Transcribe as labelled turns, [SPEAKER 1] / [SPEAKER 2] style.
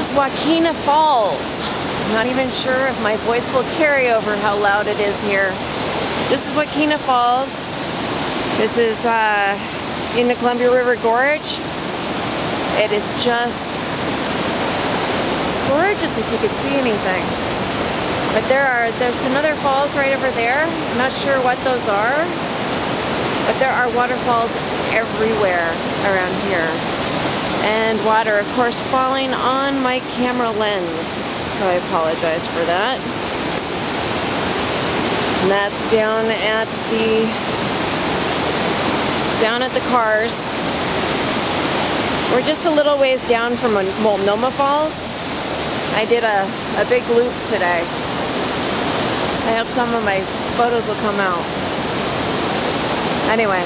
[SPEAKER 1] is Joaquina Falls. I'm not even sure if my voice will carry over how loud it is here. This is Joaquina Falls. This is in the Columbia River Gorge. It is just gorgeous if you could see anything. But there's another falls right over there. I'm not sure what those are, but there are waterfalls everywhere around here. And water, of course, falling on my camera lens. So I apologize for that. And that's down at the cars. We're just a little ways down from Multnomah Falls. I did a big loop today. I hope some of my photos will come out. Anyway.